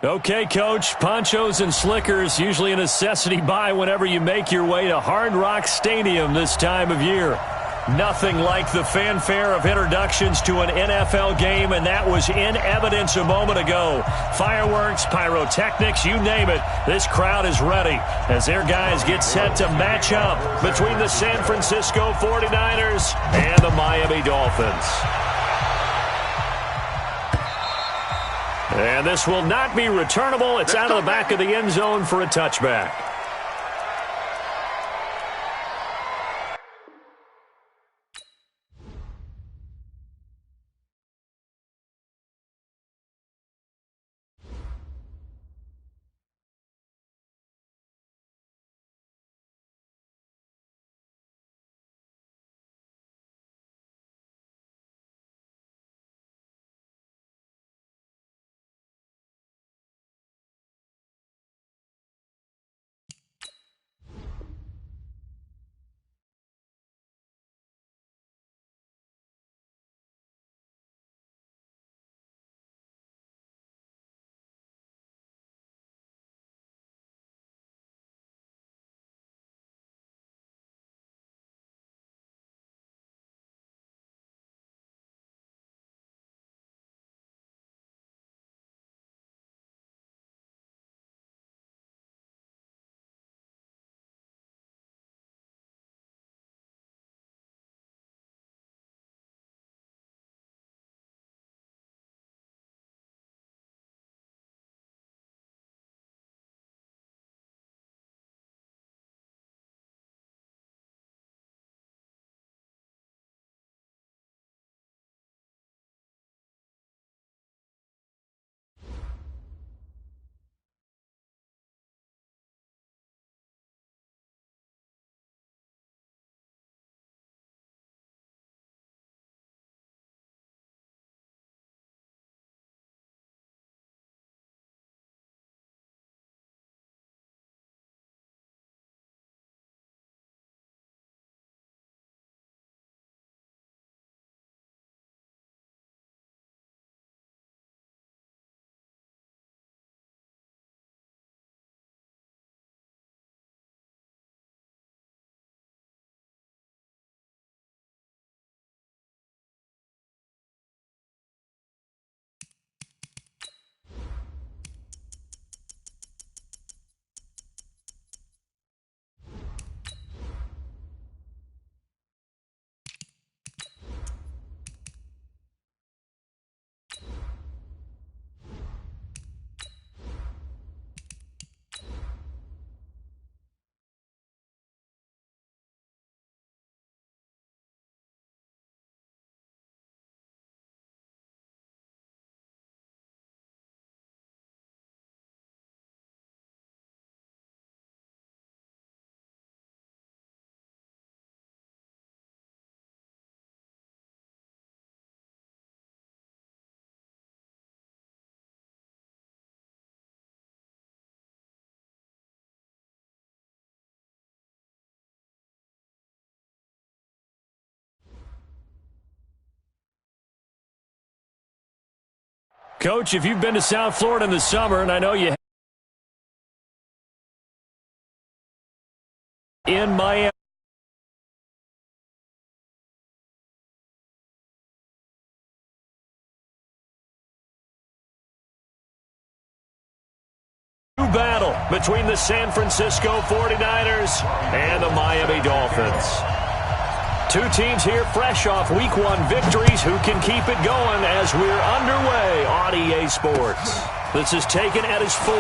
Okay, Coach, ponchos and slickers, usually a necessity buy whenever you make your way to Hard Rock Stadium this time of year. Nothing like the fanfare of introductions to an NFL game, and that was in evidence a moment ago. Fireworks, pyrotechnics, you name it, this crowd is ready as their guys get set to match up between the San Francisco 49ers and the Miami Dolphins. And this will not be returnable. It's out of the back of the end zone for a touchback. Coach, if you've been to South Florida in the summer, and I know you have, in Miami, battle between the San Francisco 49ers and the Miami Dolphins. Two teams here fresh off Week 1 victories. Who can keep it going as we're underway on EA Sports? This is taken at his 4.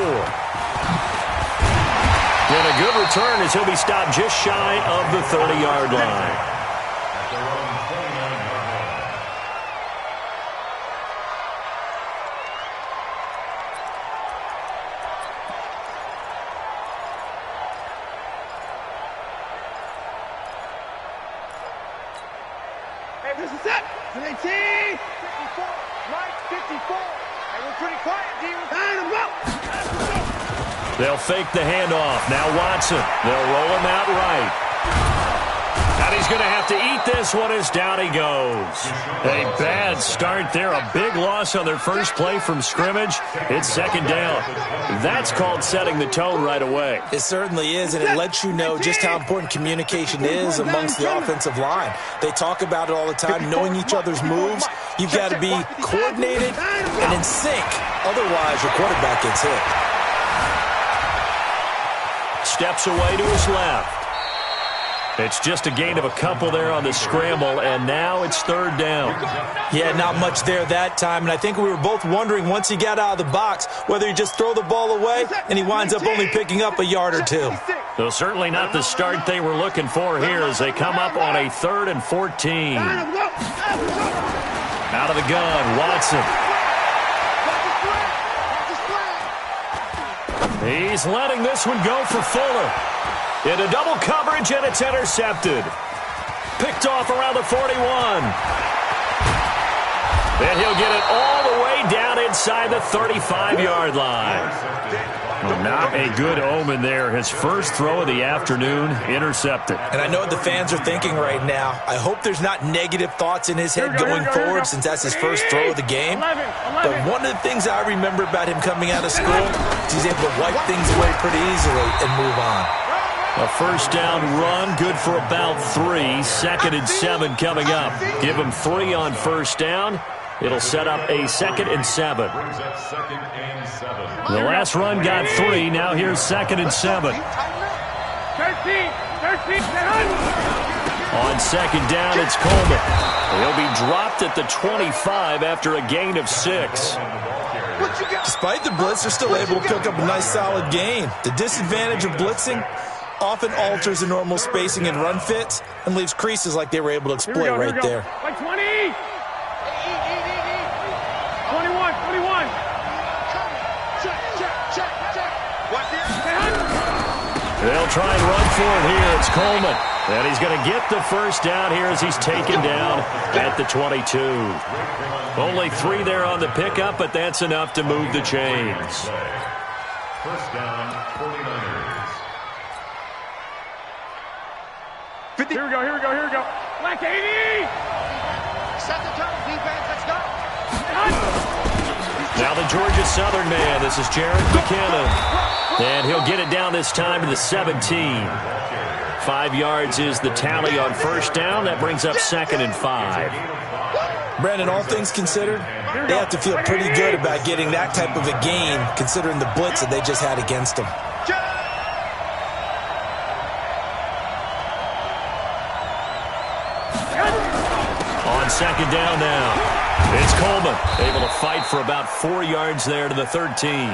And a good return as he'll be stopped just shy of the 30-yard line. This is it. 18, 54, Mike 54. And we're pretty quiet, D. They'll fake the handoff. Now Watson. They'll roll him out right. And he's going to have to eat this one as down he goes. A bad start there. A big loss on their first play from scrimmage. It's second down. That's called setting the tone right away. It certainly is, and it lets you know just how important communication is amongst the offensive line. They talk about it all the time, knowing each other's moves. You've got to be coordinated and in sync. Otherwise, your quarterback gets hit. Steps away to his left. It's just a gain of a couple there on the scramble, and now it's third down. Yeah, not much there that time, and I think we were both wondering once he got out of the box whether he just throw the ball away, and he winds up only picking up a yard or two. So certainly not the start they were looking for here as they come up on a 3rd and 14. Out of the gun, Watson. He's letting this one go for Fuller. Into double coverage, and it's intercepted. Picked off around the 41. And he'll get it all the way down inside the 35-yard line. Well, not a good omen there. His first throw of the afternoon intercepted. And I know what the fans are thinking right now. I hope there's not negative thoughts in his head going forward since that's his first throw of the game. But one of the things I remember about him coming out of school is he's able to wipe things away pretty easily and move on. A first down run, good for about 3. 2nd and 7 coming up. Give him 3 on first down. It'll set up a 2nd and 7. The last run got 3. Now here's 2nd and 7. 13. On second down, it's Coleman. He'll be dropped at the 25 after a gain of 6. Despite the blitz, they're still able to pick up a nice solid gain. The disadvantage of blitzing often alters the normal spacing and run fits and leaves creases like they were able to exploit right there. Like 20. 21. They'll try and run for it here. It's Coleman. And he's going to get the first down here as he's taken down at the 22. Only 3 there on the pickup, but that's enough to move the chains. First down, 49ers. Here we go. Black 80. Set the tone, defense, let's go. Now the Georgia Southern man. This is Jared McKinnon. And he'll get it down this time to the 17. 5 yards is the tally on first down. That brings up 2nd and 5. Brandon, all things considered, they have to feel pretty good about getting that type of a gain considering the blitz that they just had against them. On second down now, it's Coleman, able to fight for about 4 yards there to the 13.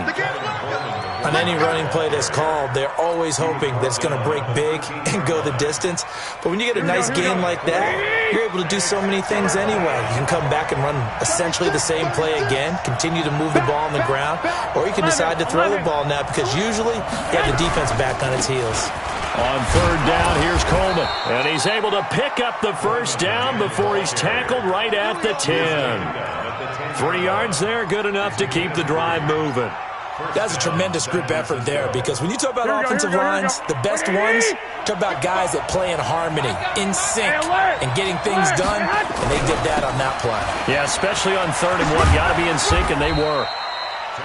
On any running play that's called, they're always hoping that it's going to break big and go the distance. But when you get a nice gain like that, you're able to do so many things anyway. You can come back and run essentially the same play again, continue to move the ball on the ground, or you can decide to throw the ball now because usually you have the defense back on its heels. On third down, here's Coleman. And he's able to pick up the first down before he's tackled right at the 10. 3 yards there, good enough to keep the drive moving. That's a tremendous group effort there because when you talk about offensive lines, the best ones, talk about guys that play in harmony, in sync, and getting things done, and they did that on that play. Yeah, especially on 3rd and 1. Got to be in sync, and they were.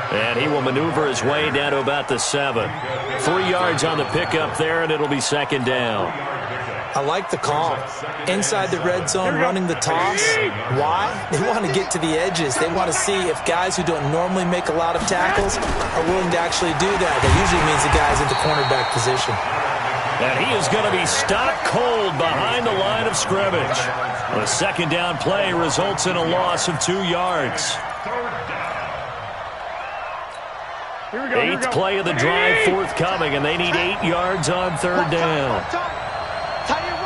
And he will maneuver his way down to about the 7. 3 yards on the pickup there, and it'll be 2nd down. I like the call. Inside the red zone, running the toss. Why? They want to get to the edges. They want to see if guys who don't normally make a lot of tackles are willing to actually do that. That usually means the guy's into cornerback position. And he is going to be stopped cold behind the line of scrimmage. The 2nd down play results in a loss of 2 yards. 8th play of the drive forthcoming, and they need 8 yards on 3rd down. Tie it up.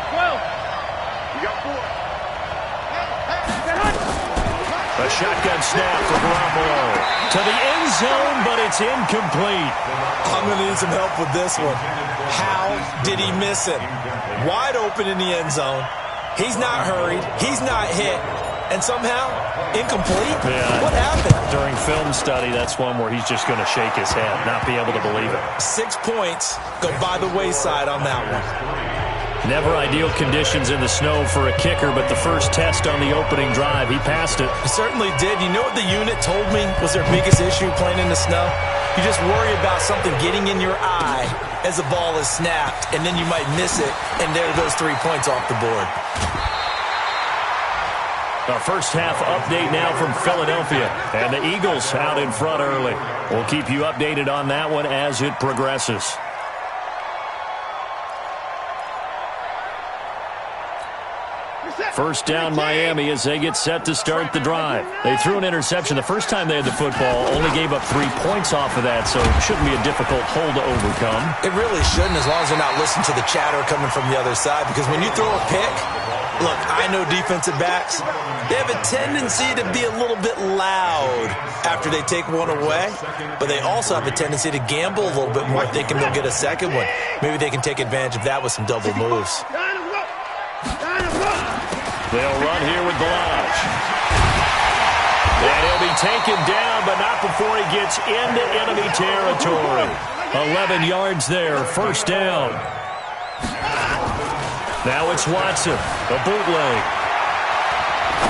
12. You got 4. A shotgun snap for Garoppolo. To the end zone, but it's incomplete. I'm going to need some help with this one. How did he miss it? Wide open in the end zone. He's not hurried. He's not hit. And somehow, incomplete? Yeah. What happened? During film study, that's one where he's just going to shake his head, not be able to believe it. 6 points go by the wayside on that one. Never ideal conditions in the snow for a kicker, but the first test on the opening drive, he passed it. He certainly did. You know what the unit told me was their biggest issue playing in the snow? You just worry about something getting in your eye as the ball is snapped, and then you might miss it, and there goes 3 points off the board. Our first half update now from Philadelphia, and the Eagles out in front early. We'll keep you updated on that one as it progresses. First down Miami as they get set to start the drive. They threw an interception the first time they had the football, only gave up 3 points off of that, so it shouldn't be a difficult hole to overcome. It really shouldn't, as long as they're not listening to the chatter coming from the other side, because when you throw a pick, look, I know defensive backs, they have a tendency to be a little bit loud after they take one away, but they also have a tendency to gamble a little bit more, thinking they'll get a second one. Maybe they can take advantage of that with some double moves. They'll run here with Balaj. And he'll be taken down, but not before he gets into enemy territory. 11 yards there, first down. Now it's Watson, a bootleg.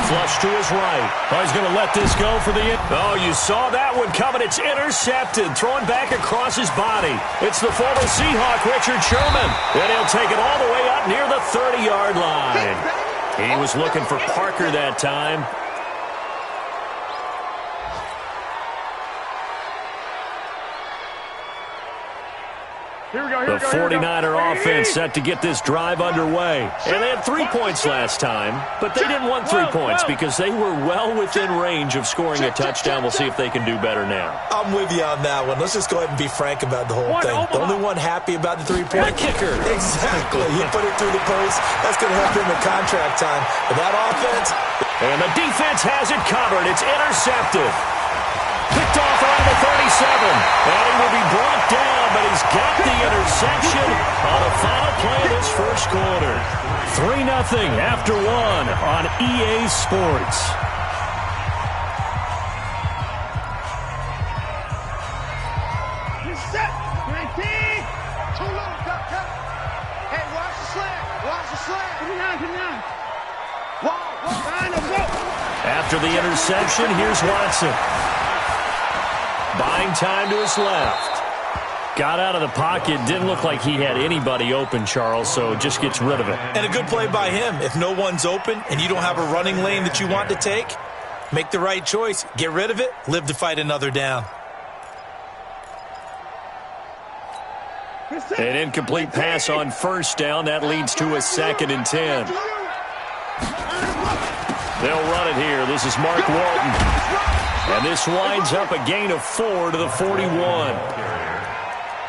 Flush to his right. Oh, he's going to let this go for the... Oh, you saw that one coming. It's intercepted, thrown back across his body. It's the former Seahawk, Richard Sherman. And he'll take it all the way up near the 30-yard line. He was looking for Parker that time. The 49er offense set to get this drive underway. And they had 3 points last time, but they didn't want 3 points because they were well within range of scoring a touchdown. We'll see if they can do better now. I'm with you on that one. Let's just go ahead and be frank about the whole thing. The only one happy about the 3-point kicker. Exactly. He put it through the post. That's going to help him in contract time. But that offense... And the defense has it covered. It's intercepted. Picked off around the 37. And he will be brought down, but he's got the interception on a final play of this first quarter. 3-0 after 1 on EA Sports. Set. 19. Too low. Cut. Hey, watch the slant. Watch the slant. Come on. After the interception, here's Watson. Buying time to his left. Got out of the pocket. Didn't look like he had anybody open, Charles, so just gets rid of it. And a good play by him. If no one's open and you don't have a running lane that you want to take, make the right choice. Get rid of it. Live to fight another down. An incomplete pass on first down. That leads to a 2nd and 10. They'll run it here. This is Mark Walton. And this winds up a gain of 4 to the 41.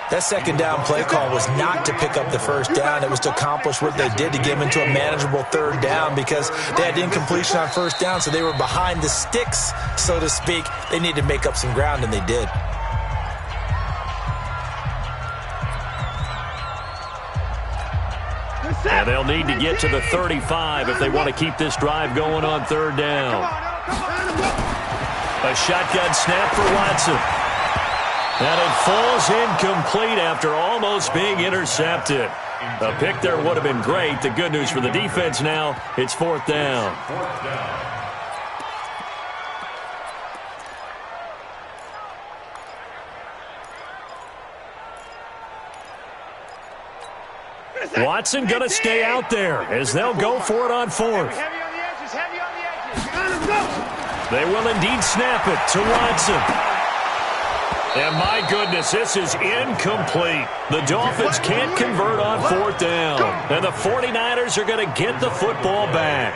That second down play call was not to pick up the first down. It was to accomplish what they did to get them into a manageable 3rd down because they had incompletion on first down, so they were behind the sticks, so to speak. They needed to make up some ground, and they did. And they'll need to get to the 35 if they want to keep this drive going on 3rd down. A shotgun snap for Watson. And it falls incomplete after almost being intercepted. A pick there would have been great. The good news for the defense now, it's 4th down. Watson going to stay out there as they'll go for it on 4th. Heavy on the edges. They will indeed snap it to Watson. And my goodness, this is incomplete. The Dolphins can't convert on 4th down. And the 49ers are going to get the football back.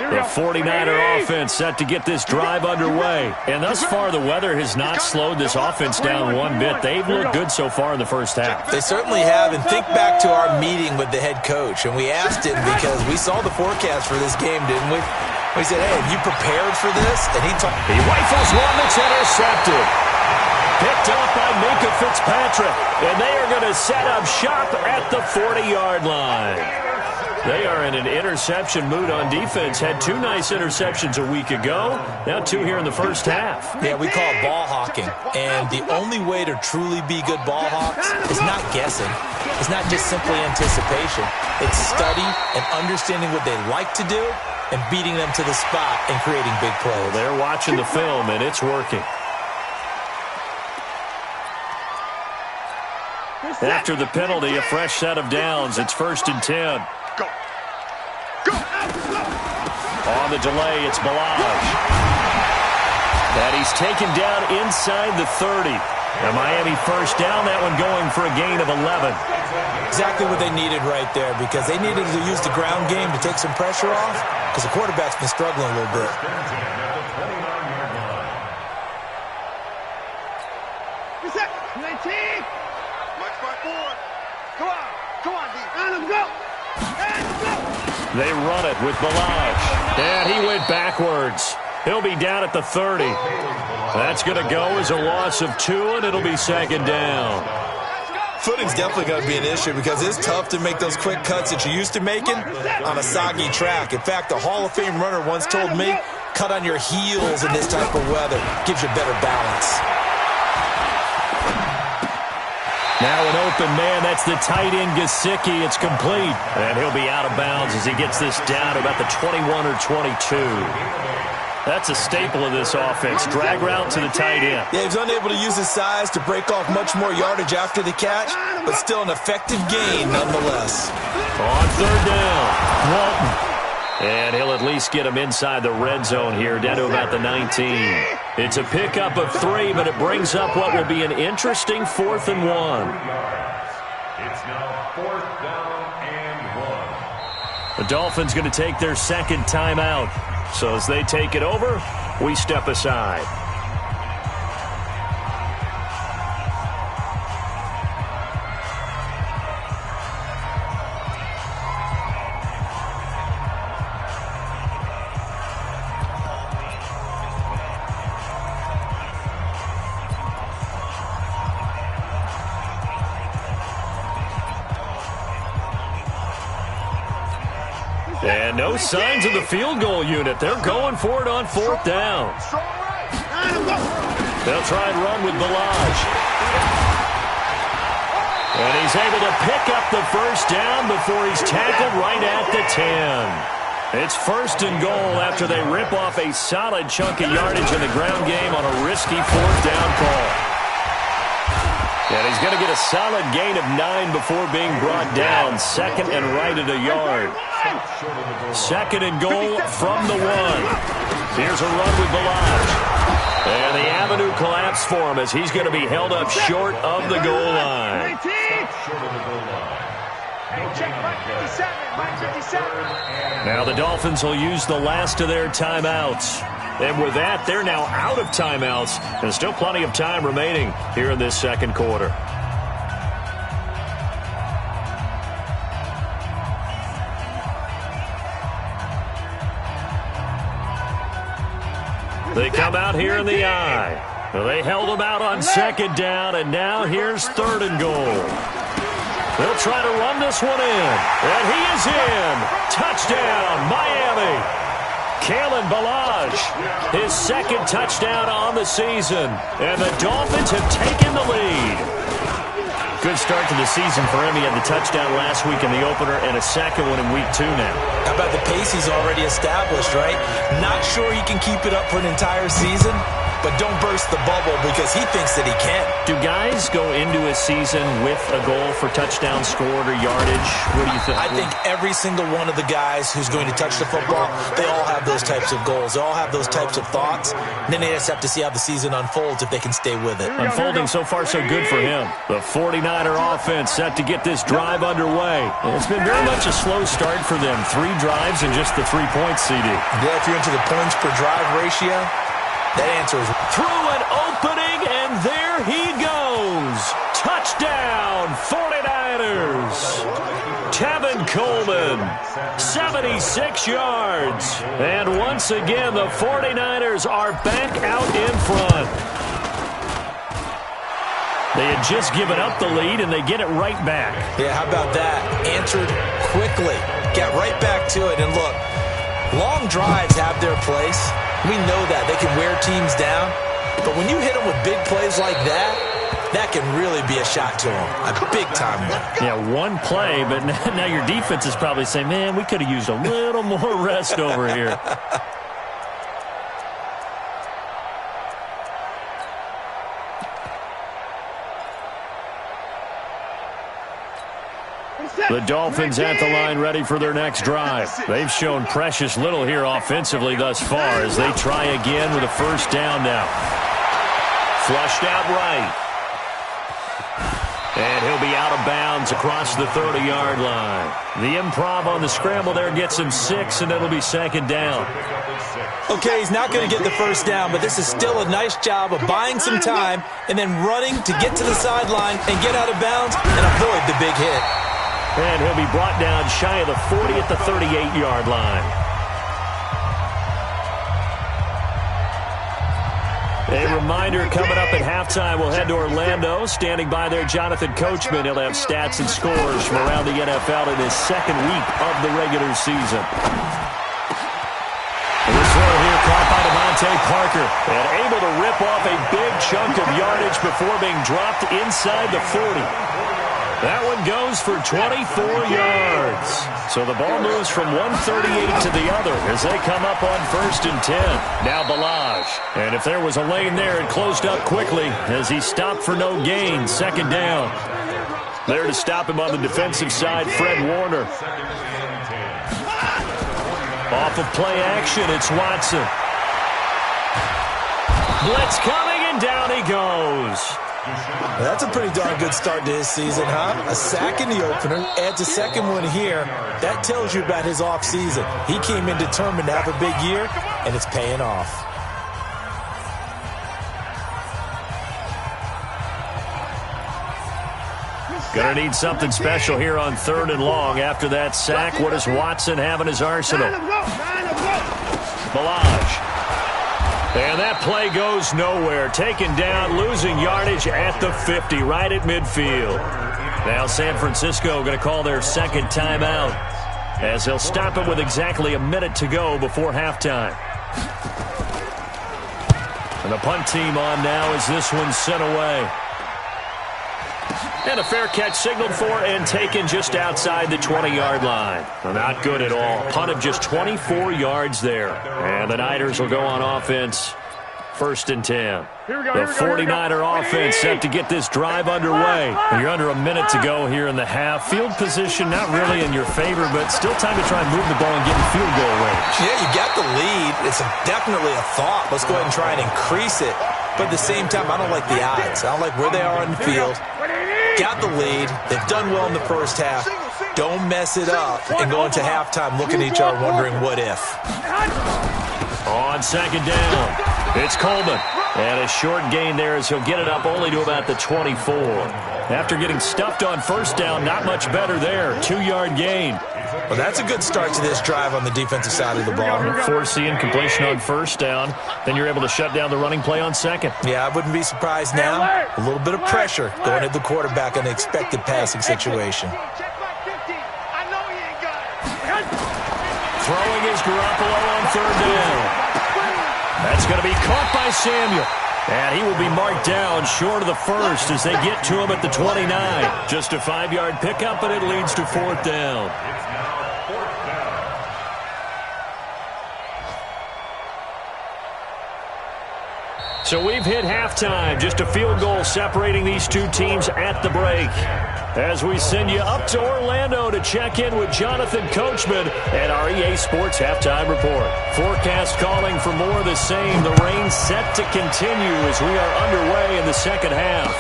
The 49er offense set to get this drive underway. And thus far, the weather has not slowed this offense down one bit. They've looked good so far in the first half. They certainly have. And think back to our meeting with the head coach. And we asked him because we saw the forecast for this game, didn't we? We said, hey, have you prepared for this? And he rifles one that's intercepted. Picked up by Minka Fitzpatrick. And they are going to set up shop at the 40-yard line. They are in an interception mood on defense. Had 2 nice interceptions a week ago. Now 2 here in the first half. Yeah, we call it ball hawking. And the only way to truly be good ball hawks is not guessing. It's not just simply anticipation. It's study and understanding what they like to do and beating them to the spot and creating big plays. Well, they're watching the film, and it's working. After the penalty, a fresh set of downs. It's 1st and 10. Go. Go. On the delay, it's Balaj. And he's taken down inside the 30. Now Miami first down, that one going for a gain of 11. Exactly what they needed right there, because they needed to use the ground game to take some pressure off, because the quarterback's been struggling a little bit. Reset. 19. Watch my board. Come on. Come on, D. And let's go. And go. They run it with Balaj. And he went backwards. He'll be down at the 30. That's going to go as a loss of 2, and it'll be 2nd down. Footing's definitely going to be an issue because it's tough to make those quick cuts that you're used to making on a soggy track. In fact, a Hall of Fame runner once told me, cut on your heels in this type of weather. Gives you better balance. Now an open man. That's the tight end, Gesicki. It's complete. And he'll be out of bounds as he gets this down to about the 21 or 22. That's a staple of this offense. Drag route to the tight end. Yeah, he's unable to use his size to break off much more yardage after the catch, but still an effective gain nonetheless. On 3rd down, Walton. And he'll at least get him inside the red zone here, down to about the 19. It's a pickup of 3, but it brings up what will be an interesting 4th and 1. It's now 4th down and 1. The Dolphins going to take their 2nd timeout. So as they take it over, we step aside. And no signs of the field goal unit. They're going for it on 4th down. They'll try and run with Balaj. And he's able to pick up the 1st down before he's tackled right at the 10. It's 1st and goal after they rip off a solid chunk of yardage in the ground game on a risky 4th down call. And he's going to get a solid gain of 9 before being brought down. 2nd and right at a yard. 2nd and goal from the 1. Here's a run with Balaj. And the avenue collapsed for him as he's going to be held up short of the goal line. Now the Dolphins will use the last of their timeouts. And with that, they're now out of timeouts. There's still plenty of time remaining here in this 2nd quarter. They come out here in the eye. Well, they held them out on 2nd down, and now here's 3rd and goal. They'll try to run this one in, and he is in. Touchdown, Miami. Kalen Balaj, his 2nd touchdown on the season, and the Dolphins have taken the lead. Good start to the season for him. He had the touchdown last week in the opener and a 2nd one in week 2 now. How about the pace he's already established, right? Not sure he can keep it up for an entire season, but don't burst the bubble because he thinks that he can. Do guys go into a season with a goal for touchdown scored or yardage? What do you think? I think every single one of the guys who's going to touch the football, they all have those types of goals. They all have those types of thoughts. And then they just have to see how the season unfolds if they can stay with it. Unfolding so far so good for him. The 49er offense set to get this drive underway. It's been very much a slow start for them. 3 drives and just the 3 points, CD. Yeah, if you're into the points per drive ratio, that answer is through an opening, and there he goes. Touchdown, 49ers. Tevin Coleman, 76 yards. And once again, the 49ers are back out in front. They had just given up the lead, and they get it right back. Yeah, how about that? Answered quickly. Got right back to it. And look, long drives have their place. We know that. They can wear teams down. But when you hit them with big plays like that, that can really be a shot to them. A big-time one. Yeah, one play, but now your defense is probably saying, man, we could have used a little more rest over here. The Dolphins at the line ready for their next drive. They've shown precious little here offensively thus far as they try again with a first down now. Flushed out right. And he'll be out of bounds across the 30-yard line. The improv on the scramble there gets him 6, and it'll be second down. Okay, he's not going to get the first down, but this is still a nice job of buying some time and then running to get to the sideline and get out of bounds and avoid the big hit. And he'll be brought down shy of the 40 at the 38-yard line. A reminder, coming up at halftime, we'll head to Orlando. Standing by there, Jonathan Coachman. He'll have stats and scores from around the NFL in his second week of the regular season. This throw here caught by Devontae Parker. And able to rip off a big chunk of yardage before being dropped inside the 40. That one goes for 24 yards. So the ball moves from 138 to the other as they come up on 1st and 10. Now Balaj. And if there was a lane there, it closed up quickly as he stopped for no gain. Second down. There to stop him on the defensive side, Fred Warner. Off of play action, it's Watson. Blitz coming, and down he goes. That's a pretty darn good start to his season, huh? A sack in the opener, adds a second one here. That tells you about his offseason. He came in determined to have a big year, and it's paying off. Gonna need something special here on 3rd and long. After that sack, what does Watson have in his arsenal? Balaj. And that play goes nowhere. Taken down, losing yardage at the 50, right at midfield. Now San Francisco going to call their second timeout as they'll stop it with exactly a minute to go before halftime. And the punt team on now as this one's sent away. And a fair catch signaled for and taken just outside the 20-yard line. Well, not good at all. Punt of just 24 yards there. And the Niners will go on offense. 1st and 10. The 49er offense set to get this drive underway. You're under a minute to go here in the half. Field position not really in your favor, but still time to try and move the ball and get in field goal range. Yeah, you got the lead. It's definitely a thought. Let's go ahead and try and increase it. But at the same time, I don't like the odds. I don't like where they are on the field. Got the lead. They've done well in the first half. Don't mess it up and go into halftime looking at each other wondering what if. On second down, it's Coleman. And a short gain there as he'll get it up only to about the 24. After getting stuffed on first down, not much better there. 2-yard gain. Well, that's a good start to this drive on the defensive side of the ball. Forcing completion on first down. Then you're able to shut down the running play on second. Yeah, I wouldn't be surprised now. A little bit of pressure going at the quarterback in an expected passing situation. Throwing is Garoppolo on 3rd down. That's going to be caught by Samuel. And he will be marked down short of the first as they get to him at the 29. Just a 5-yard pickup, and it leads to 4th down. So we've hit halftime. Just a field goal separating these two teams at the break. As we send you up to Orlando to check in with Jonathan Coachman and our EA Sports Halftime Report. Forecast calling for more of the same. The rain set to continue as we are underway in the second half.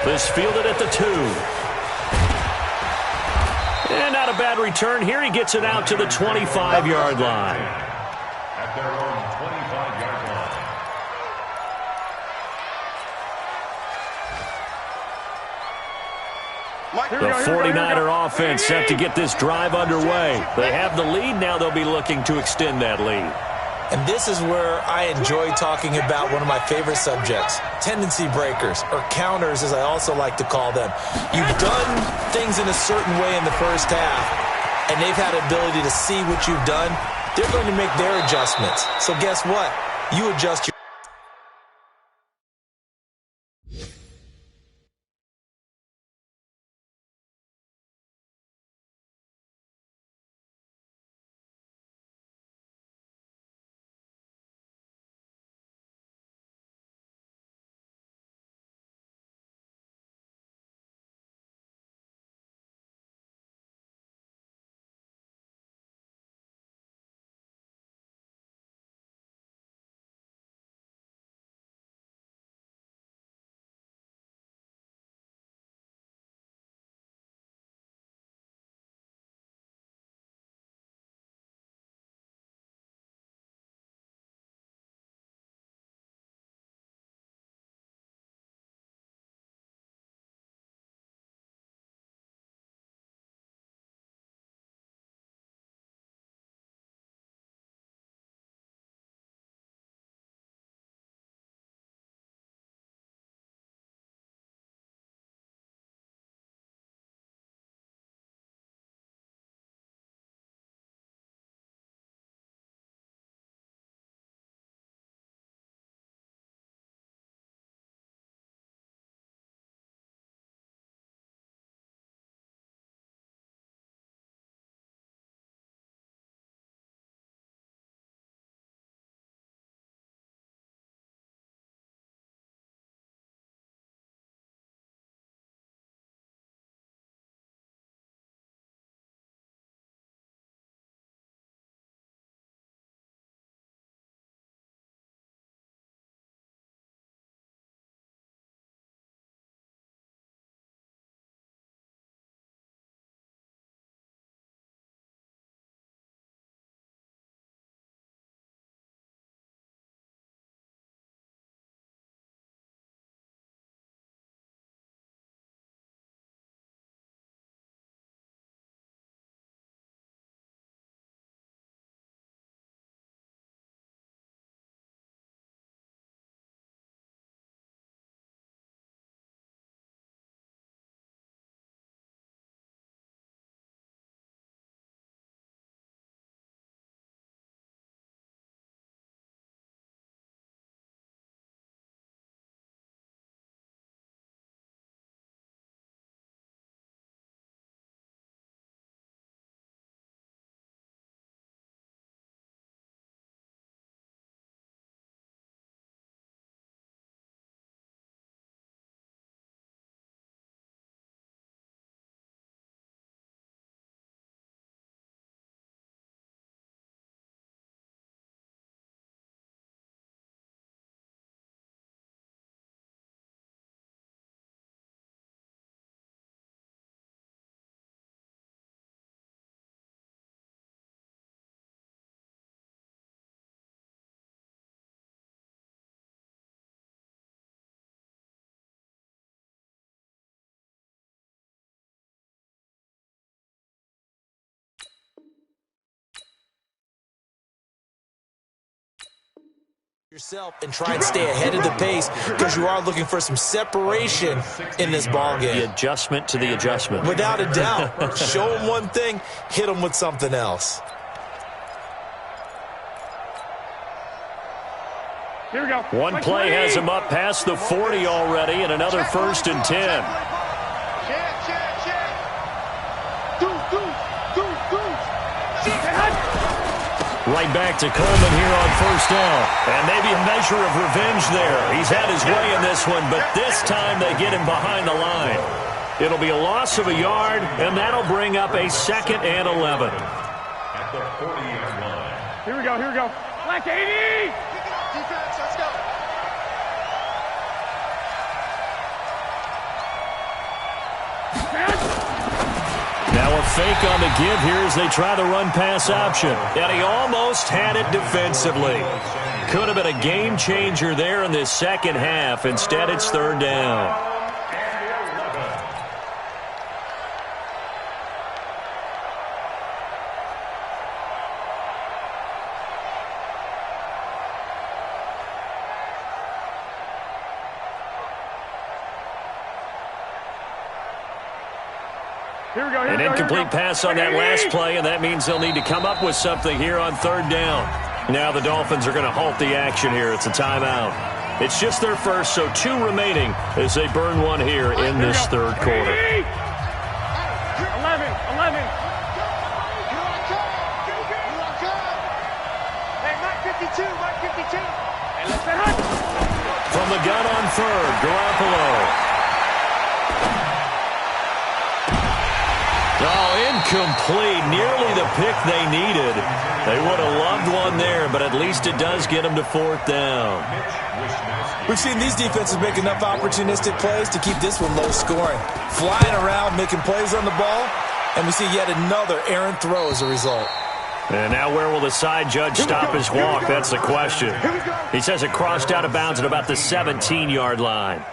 This fielded at the 2. And not a bad return here. He gets it out to the 25-yard line. At their own 25-yard line. The 49er offense set to get this drive underway. They have the lead. Now they'll be looking to extend that lead. And this is where I enjoy talking about one of my favorite subjects, tendency breakers, or counters as I also like to call them. You've done things in a certain way in the first half, and they've had the ability to see what you've done. They're going to make their adjustments. So guess what? You adjust your... yourself and try and stay ahead of the pace because you are looking for some separation in this ball game. The adjustment to the adjustment. Without a doubt. Show them one thing, hit them with something else. Here we go. One play has him up past the 40 already, and another 1st and 10. Right back to Coleman here on 1st down. And maybe a measure of revenge there. He's had his way in this one, but this time they get him behind the line. It'll be a loss of a yard, and that'll bring up a 2nd and 11. At the 40-yard line. Here we go, here we go. Black 80! Defense, let's go. Now a fake on the give here as they try the run-pass option. And he almost had it defensively. Could have been a game changer there in this second half. Instead, it's 3rd down. An incomplete pass on that last play, and that means they'll need to come up with something here on third down. Now the Dolphins are going to halt the action here. It's a timeout. It's just their first, so 2 remaining as they burn one here in this third quarter. 11. Hey, Mike 52, Mike 52. From the gun on third, Garoppolo. Oh, incomplete. Nearly the pick they needed. They would have loved one there, but at least it does get them to fourth down. We've seen these defenses make enough opportunistic plays to keep this one low scoring. Flying around, making plays on the ball, and we see yet another errant throw as a result. And now where will the side judge stop his walk? That's the question. He says it crossed out of bounds at about the 17-yard line.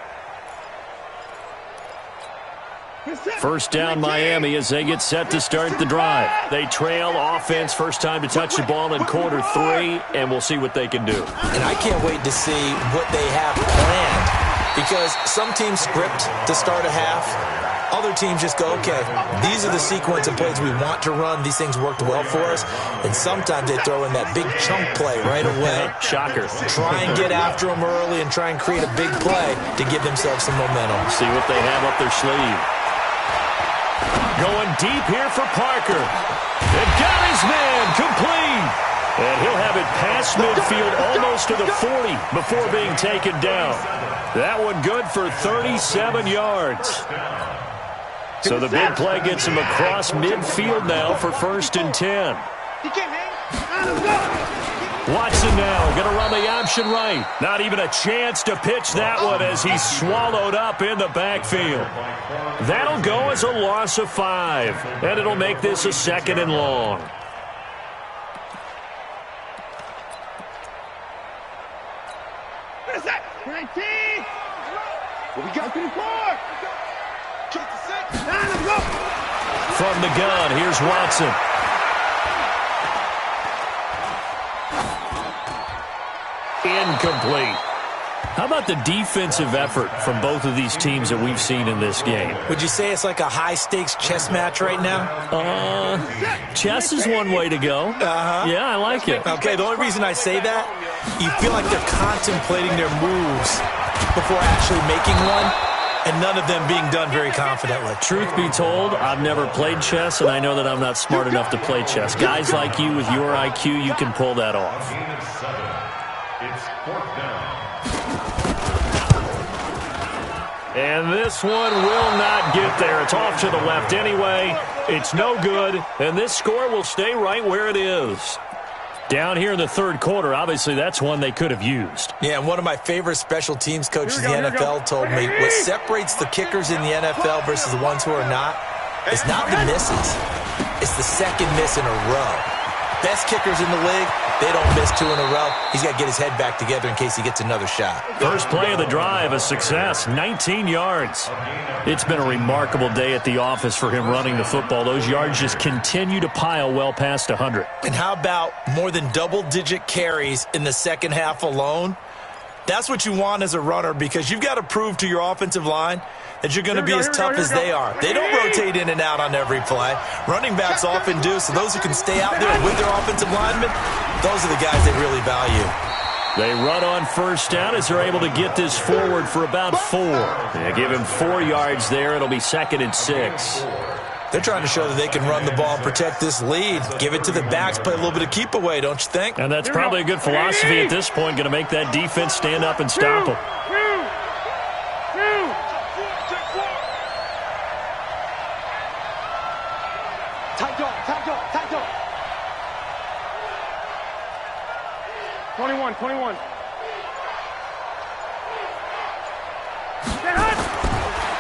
First down Miami as they get set to start the drive. They trail offense, first time to touch the ball in quarter 3, and we'll see what they can do. And I can't wait to see what they have planned, because some teams script to start a half. Other teams just go, okay, these are the sequence of plays we want to run. These things worked well for us. And sometimes they throw in that big chunk play right away. Shocker. Try and get after them early and try and create a big play to give themselves some momentum. See what they have up their sleeve. Going deep here for Parker. It got his man complete. And he'll have it past midfield almost to the 40 before being taken down. That one good for 37 yards. So the big play gets him across midfield now for 1st and 10. Watson now going to run the option right. Not even a chance to pitch that one as he's swallowed up in the backfield. That'll go as a loss of 5, and it'll make this a 2nd and long. What we got? 54. From the gun, here's Watson. Incomplete. How about the defensive effort from both of these teams that we've seen in this game? Would you say it's like a high-stakes chess match right now? Chess is one way to go. Yeah, I like it. Okay, the only reason I say that, you feel like they're contemplating their moves before actually making one, and none of them being done very confidently. Truth be told, I've never played chess, and I know that I'm not smart enough to play chess. Guys like you with your IQ, you can pull that off. It's 4th down. And this one will not get there. It's off to the left anyway. It's no good, and this score will stay right where it is. Down here in the third quarter, obviously that's one they could have used. Yeah, and one of my favorite special teams coaches in the NFL told me what separates the kickers in the NFL versus the ones who are not is not the misses. It's the second miss in a row. Best kickers in the league, they don't miss 2 in a row. He's got to get his head back together in case he gets another shot. First play of the drive, a success, 19 yards. It's been a remarkable day at the office for him running the football. Those yards just continue to pile well past 100. And how about more than double-digit carries in the second half alone? That's what you want as a runner, because you've got to prove to your offensive line that you're going to be as tough as they are. They don't rotate in and out on every play. Running backs often do, so those who can stay out there with their offensive linemen, those are the guys they really value. They run on first down as they're able to get this forward for about 4. They give him 4 yards there. It'll be 2nd and 6. They're trying to show that they can run the ball and protect this lead. Give it to the backs, play a little bit of keep away, don't you think? And that's probably a good philosophy at this point, going to make that defense stand up and stop them. Tight dog. 21.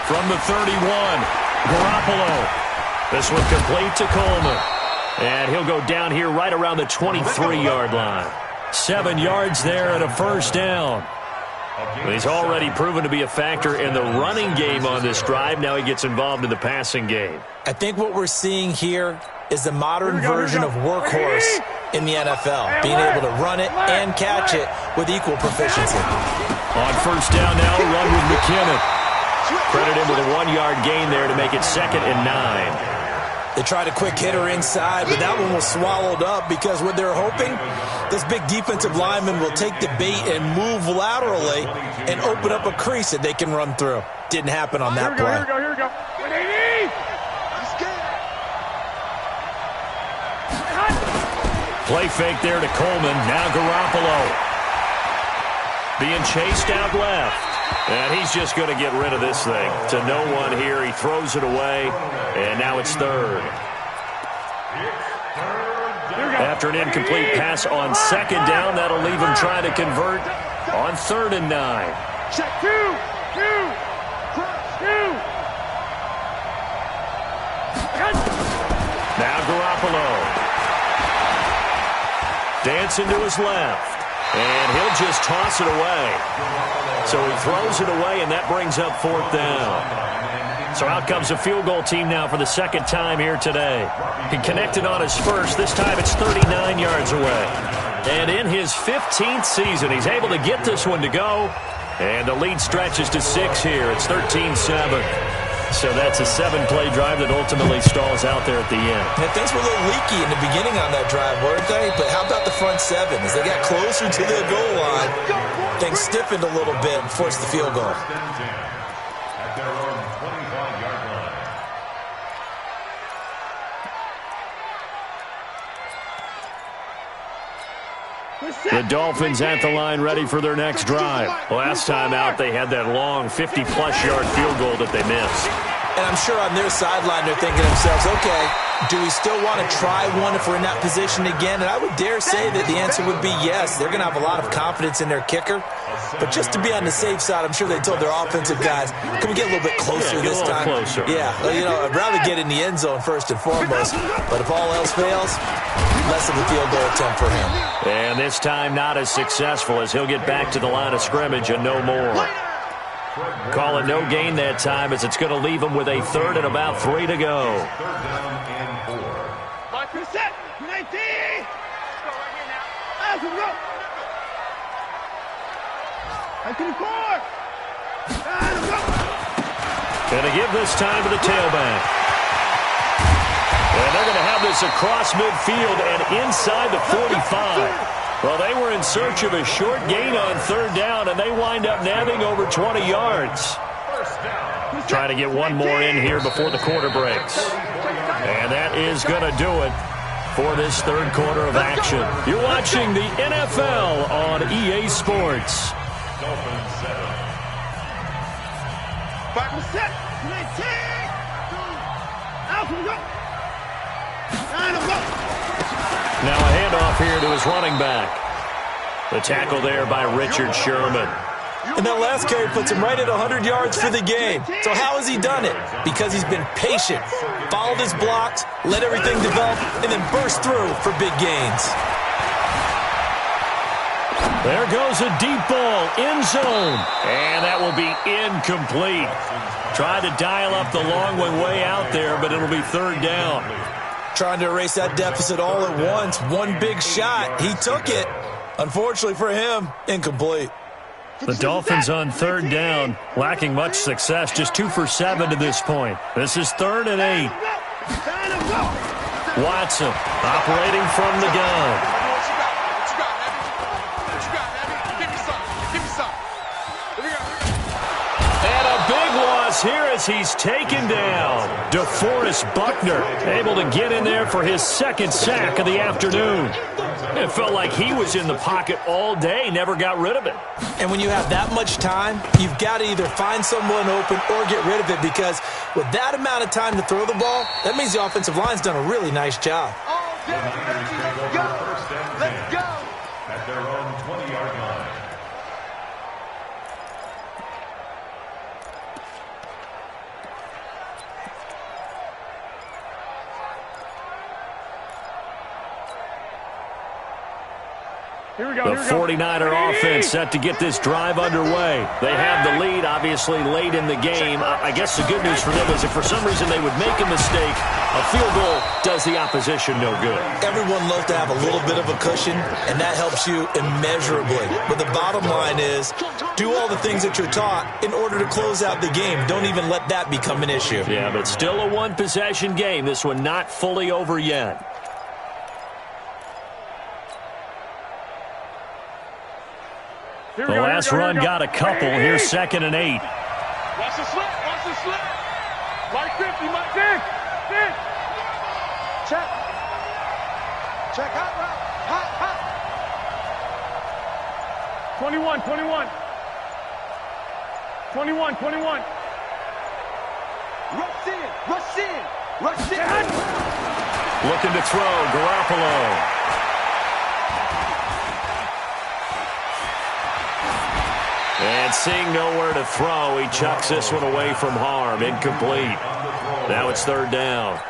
From the 31, Garoppolo. This one complete to Coleman. And he'll go down here right around the 23-yard line. 7 yards there and a first down. He's already proven to be a factor in the running game on this drive. Now he gets involved in the passing game. I think what we're seeing here is the modern version of workhorse in the NFL, being able to run it and catch it with equal proficiency. On first down now, run with McKinnon. Credit him with a 1-yard gain there to make it 2nd and 9. They tried a quick hitter inside, but that one was swallowed up because what they're hoping, this big defensive lineman will take the bait and move laterally and open up a crease that they can run through. Didn't happen on that play. Here we go. Play fake there to Coleman. Now Garoppolo being chased out left. And he's just going to get rid of this thing. To no one here. He throws it away. And now it's third. After an incomplete pass on second down, that'll leave him trying to convert on 3rd and 9. Check two. Now Garoppolo. Dancing to his left. And he'll just toss it away. So he throws it away, and that brings up 4th down. So out comes a field goal team now for the second time here today. He connected on his first. This time it's 39 yards away. And in his 15th season, he's able to get this one to go. And the lead stretches to 6 here. It's 13-7. So that's a 7-play drive that ultimately stalls out there at the end. And things were a little leaky in the beginning on that drive, weren't they? But how about the front 7? As they got closer to the goal line, things stiffened a little bit and forced the field goal. At their own 25-yard line. The Dolphins at the line ready for their next drive. Last time out, they had that long 50-plus yard field goal that they missed. And I'm sure on their sideline they're thinking to themselves, okay, do we still want to try one if we're in that position again? And I would dare say that the answer would be yes. They're going to have a lot of confidence in their kicker. But just to be on the safe side, I'm sure they told their offensive guys, can we get a little bit closer this time? Closer. Yeah, well, I'd rather get in the end zone first and foremost. But if all else fails, less of a field goal attempt for him. And this time not as successful as he'll get back to the line of scrimmage and no more. Call it no gain that time as it's going to leave him with a 3rd and about 3 to go. 3rd down and 4. 5%. 19. Let's go right here now. Let's go. Back to the core. Let's go. Going to give this time to the tailback. And they're going to have this across midfield and inside the 45. Well, they were in search of a short gain on 3rd down, and they wind up nabbing over 20 yards. Trying to get one more in here before the quarter breaks. And that is going to do it for this 3rd quarter of action. You're watching the NFL on EA Sports. 5%. 19. Out we go. Now a handoff here to his running back. The tackle there by Richard Sherman. And that last carry puts him right at 100 yards for the game. So how has he done it? Because he's been patient, followed his blocks, let everything develop, and then burst through for big gains. There goes a deep ball, end zone. And that will be incomplete. Tried to dial up the long one way out there, but it'll be 3rd down. Trying to erase that deficit all at once. One big shot. He took it. Unfortunately for him, incomplete. The Dolphins on 3rd down, lacking much success, just 2 for 7 to this point. This is 3rd and 8. Watson operating from the gun. And a big loss here as he's taken down. DeForest Buckner able to get in there for his 2nd sack of the afternoon. It felt like he was in the pocket all day, never got rid of it. And when you have that much time, you've got to either find someone open or get rid of it, because with that amount of time to throw the ball, that means the offensive line's done a really nice job. Let's go. Let's go. At their own 20-yard line. Here we go. The 49er offense set to get this drive underway. They have the lead, obviously, late in the game. I guess the good news for them is if for some reason they would make a mistake, A field goal does the opposition no good. Everyone loves to have a little bit of a cushion, and that helps you immeasurably. But the bottom line is, do all the things that you're taught in order to close out the game. Don't even let that become an issue. Yeah, but still a one-possession game. This one not fully over yet. The last run got a couple. Here's 2nd and 8. Watch the slip. Watch the slip. Mike 50. Mike 50. Check. Check. Hot route. Hot. 21. 21. 21. 21. Rush in. Rush in. Rush in. Looking to throw. Garoppolo. And seeing nowhere to throw, he chucks this one away from harm. Incomplete. Now it's 3rd down.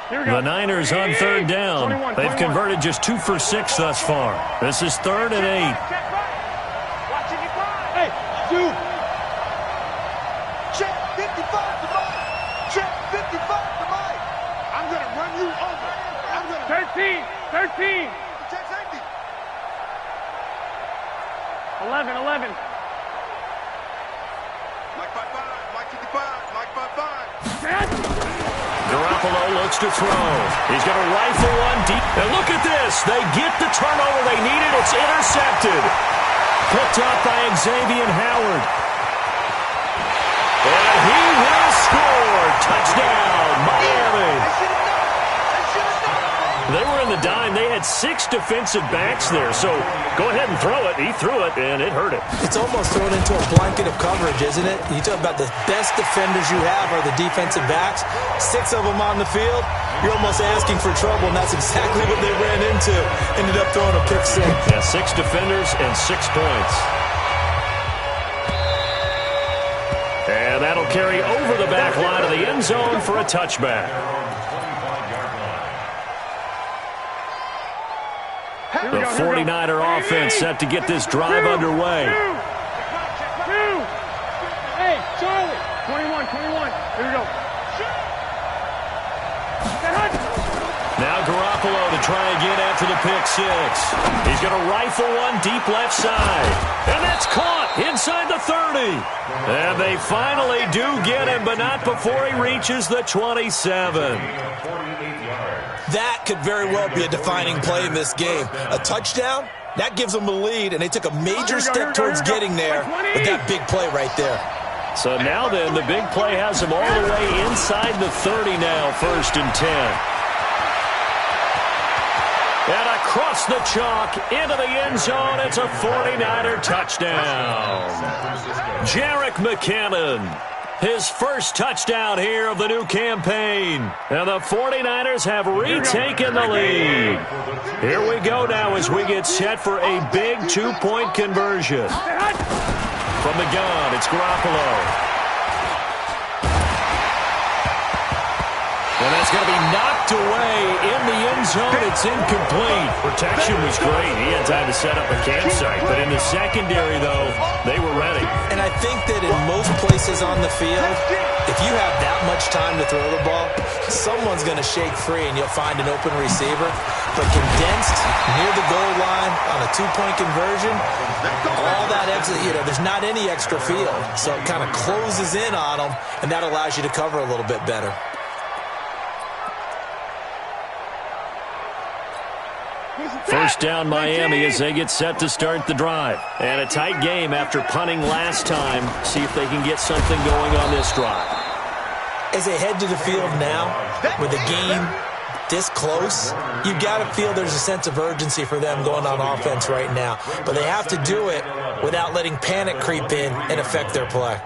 The Niners on 3rd down. They've converted just 2 for 6 thus far. This is 3rd and 8. Hey, dude. Check 55 to Mike. Check 55 to Mike. I'm going to run you over. I'm going to 13. Check safety. 11. Mike 55. Mike 55. Mike 55. Garoppolo looks to throw. He's going to rifle one deep. And look at this. They get the turnover they needed. It's intercepted. Picked up by Xavier Howard. And he will score. Touchdown, Miami. They were in the dime. They had 6 defensive backs there. So go ahead and throw it. He threw it, and it hurt it. It's almost thrown into a blanket of coverage, isn't it? You talk about the best defenders you have are the defensive backs. 6 of them on the field. You're almost asking for trouble, and that's exactly what they ran into. Ended up throwing a pick six. Yeah, 6 defenders and 6 points. And that'll carry over the back line of the end zone for a touchback. The 49er offense set to get this drive underway. Hey, Charlie. 21. Here we go. Now Garoppolo to try again after the pick 6. He's going to rifle one deep left side. And that's caught inside the 30. And they finally do get him, but not before he reaches the 27. That could very well be a defining play in this game. A touchdown, that gives them a lead, and they took a major step towards getting there with that big play right there. So now then, the big play has them all the way inside the 30 now, 1st and 10. And across the chalk into the end zone, it's a 49er touchdown. Jerick McKinnon. His first touchdown here of the new campaign. And the 49ers have retaken the lead. Here we go now as we get set for a big 2-point conversion. From the gun, it's Garoppolo. And that's going to be knocked away in the end zone. It's incomplete. Protection was great. He had time to set up a campsite. But in the secondary, though, they were ready. And I think that in most places on the field, if you have that much time to throw the ball, someone's going to shake free and you'll find an open receiver. But condensed near the goal line on a 2-point conversion, all that extra, there's not any extra field. So it kind of closes in on them, and that allows you to cover a little bit better. First down Miami as they get set to start the drive. And a tight game after punting last time. See if they can get something going on this drive. As they head to the field now, with the game this close, you've got to feel there's a sense of urgency for them going on offense right now. But they have to do it without letting panic creep in and affect their play.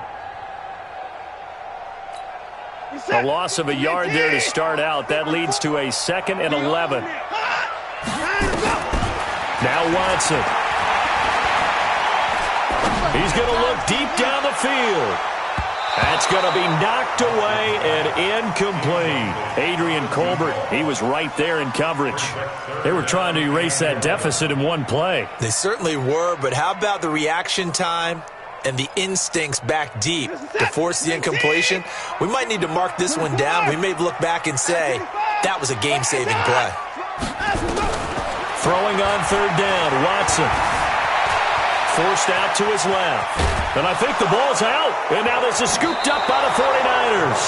A loss of a yard there to start out. That leads to a 2nd and 11. Now Watson. He's going to look deep down the field. That's going to be knocked away and incomplete. Adrian Colbert, he was right there in coverage. They were trying to erase that deficit in one play. They certainly were, but how about the reaction time and the instincts back deep to force the incompletion? We might need to mark this one down. We may look back and say, that was a game-saving play. Throwing on third down, Watson. Forced out to his left. And I think the ball's out. And now this is scooped up by the 49ers.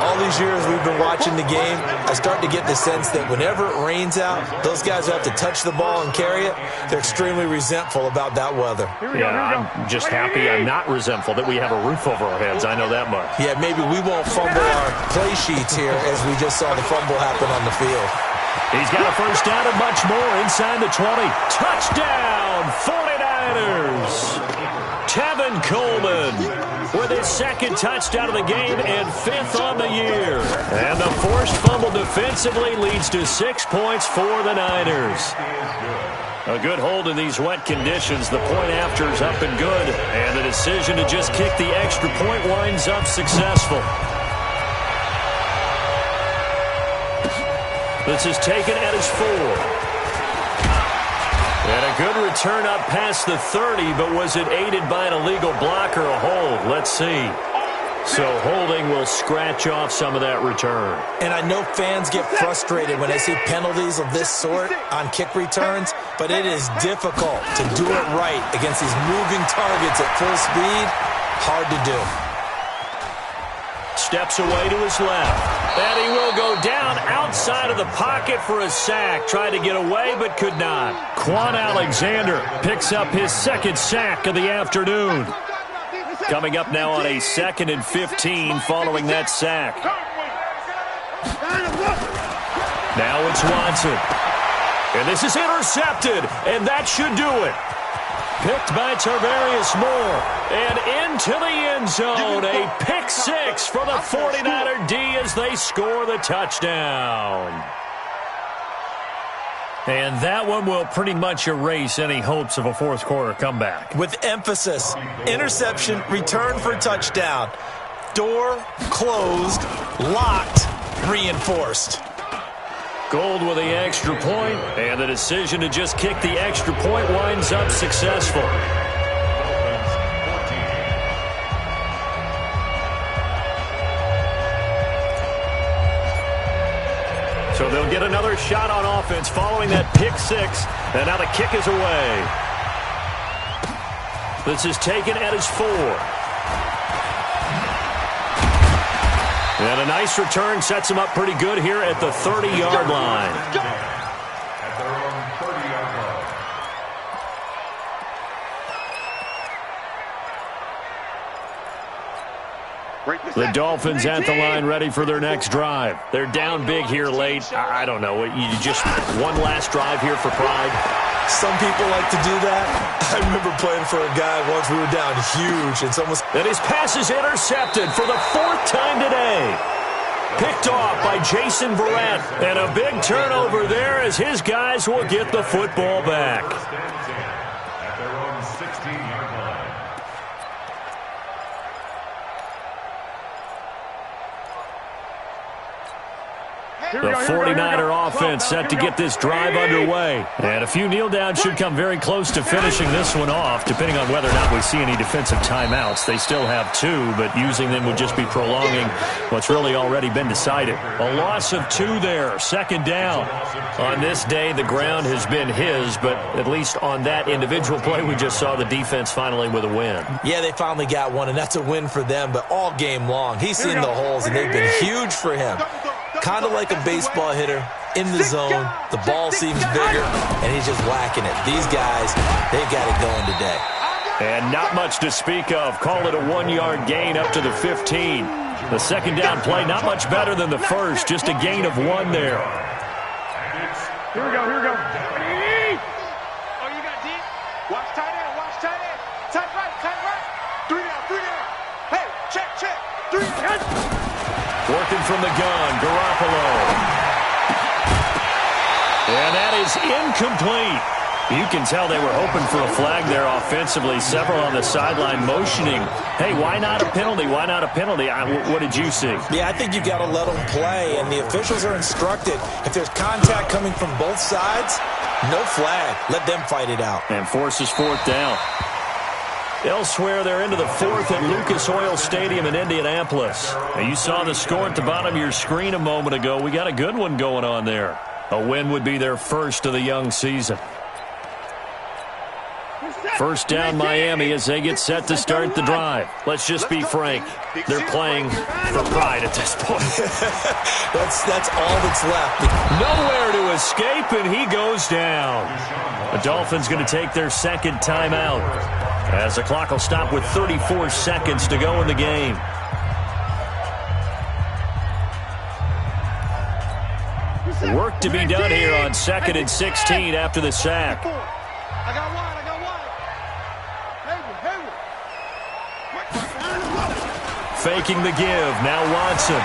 All these years we've been watching the game, I start to get the sense that whenever it rains out, those guys who have to touch the ball and carry it, they're extremely resentful about that weather. Yeah, I'm just happy I'm not resentful that we have a roof over our heads. I know that much. Yeah, maybe we won't fumble our play sheets here as we just saw the fumble happen on the field. He's got a first down and much more inside the 20. Touchdown, 49ers. Tevin Coleman with his second touchdown of the game and fifth on the year. And the forced fumble defensively leads to 6 points for the Niners. A good hold in these wet conditions. The point after is up and good. And the decision to just kick the extra point winds up successful. This is taken at his 4. And a good return up past the 30, but was it aided by an illegal block or a hold? Let's see. So holding will scratch off some of that return. And I know fans get frustrated when they see penalties of this sort on kick returns, but it is difficult to do it right against these moving targets at full speed. Hard to do. Steps away to his left. And he will go down outside of the pocket for a sack. Tried to get away, but could not. Quan Alexander picks up his second sack of the afternoon. Coming up now on a 2nd and 15 following that sack. Now it's Watson. And this is intercepted, and that should do it. Picked by Tarvarius Moore. And into the end zone. A pick 6 for the 49er D as they score the touchdown. And that one will pretty much erase any hopes of a fourth quarter comeback. With emphasis, interception, return for touchdown. Door closed, locked, reinforced. Gold with the extra point, and the decision to just kick the extra point winds up successful. So they'll get another shot on offense following that pick 6, and now the kick is away. This is taken at his 4. And a nice return sets him up pretty good here at the 30-yard line. At their own 30-yard line. The Dolphins at the line ready for their next drive. They're down big here late. I don't know. You just one last drive here for pride. Some people like to do that. I remember playing for a guy once we were down huge. And his pass is intercepted for the 4th time today. Picked off by Jason Verrett. And a big turnover there as his guys will get the football back. At their own 16-yard line. The 49er offense set to get this drive underway. And a few kneel downs should come very close to finishing this one off, depending on whether or not we see any defensive timeouts. They still have 2, but using them would just be prolonging what's really already been decided. A loss of 2 there, 2nd down. On this day, the ground has been his, but at least on that individual play, we just saw the defense finally with a win. Yeah, they finally got one, and that's a win for them, but all game long, he's seen the holes, and they've been huge for him. Kind of like a baseball hitter in the zone. The ball seems bigger, and he's just whacking it. These guys, they've got it going today. And not much to speak of. Call it a 1-yard gain up to the 15. The 2nd down play, not much better than the first. Just a gain of 1 there. Here we go, here we go. Oh, you got deep. Watch tight end, watch tight end. Tight right, tight right. 3 down, 3 down. Hey, check. 3 down. Working from the gun, Garoppolo. And that is incomplete. You can tell they were hoping for a flag there offensively. Several on the sideline motioning, hey, why not a penalty? Why not a penalty? What did you see? Yeah, I think you've got to let them play, and the officials are instructed. If there's contact coming from both sides, no flag. Let them fight it out. And forces fourth down. Elsewhere, they're into the fourth at Lucas Oil Stadium in Indianapolis. Now, you saw the score at the bottom of your screen a moment ago. We got a good one going on there. A win would be their first of the young season. First down Miami as they get set to start the drive. Let's just be frank. They're playing for pride at this point. That's all that's left. Nowhere to escape, and he goes down. The Dolphins going to take their second timeout as the clock will stop with 34 seconds to go in the game. Work to be done here on 2nd and 16 after the sack. I got one. Faking the give. Now Watson.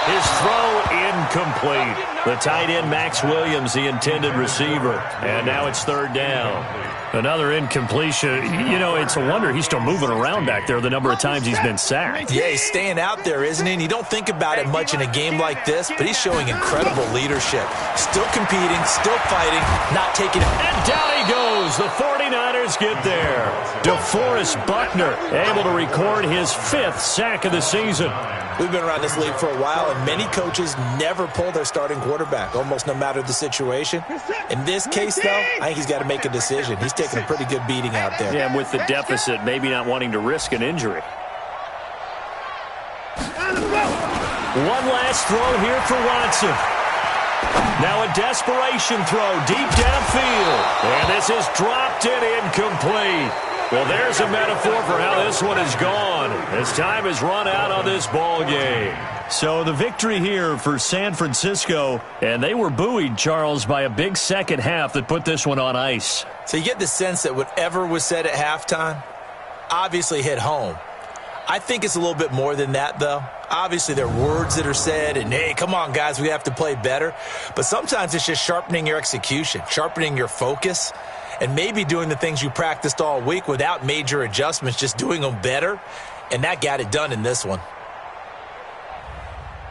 His throw incomplete. The tight end, Max Williams, the intended receiver. And now it's third down. Another incompletion. You know, it's a wonder he's still moving around back there the number of times he's been sacked. Yeah, he's staying out there, isn't he? And you don't think about it much in a game like this, but he's showing incredible leadership. Still competing, still fighting, not taking it. And down he goes. The 49ers get there. DeForest Buckner able to record his 5th sack of the season. We've been around this league for a while, and many coaches never pull their starting quarterback, almost no matter the situation. In this case, though, I think he's got to make a decision. He's taking a pretty good beating out there. Yeah, with the deficit, maybe not wanting to risk an injury. One last throw here for Watson. Now a desperation throw deep downfield. And this is dropped and incomplete. Well, there's a metaphor for how this one is gone as time has run out on this ball game. So the victory here for San Francisco, and they were buoyed, Charles, by a big second half that put this one on ice. So you get the sense that whatever was said at halftime obviously hit home. I think it's a little bit more than that, though. Obviously, there are words that are said, and, hey, come on, guys, we have to play better. But sometimes it's just sharpening your execution, sharpening your focus, and maybe doing the things you practiced all week without major adjustments, just doing them better. And that got it done in this one.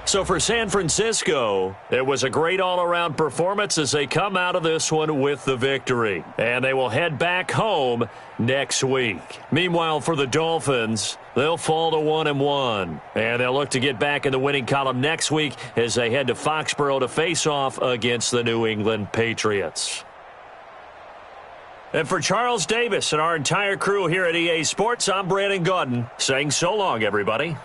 So for San Francisco, it was a great all-around performance as they come out of this one with the victory. And they will head back home next week. Meanwhile, for the Dolphins, they'll fall to 1-1. And they'll look to get back in the winning column next week as they head to Foxborough to face off against the New England Patriots. And for Charles Davis and our entire crew here at EA Sports, I'm Brandon Gaudin saying so long, everybody.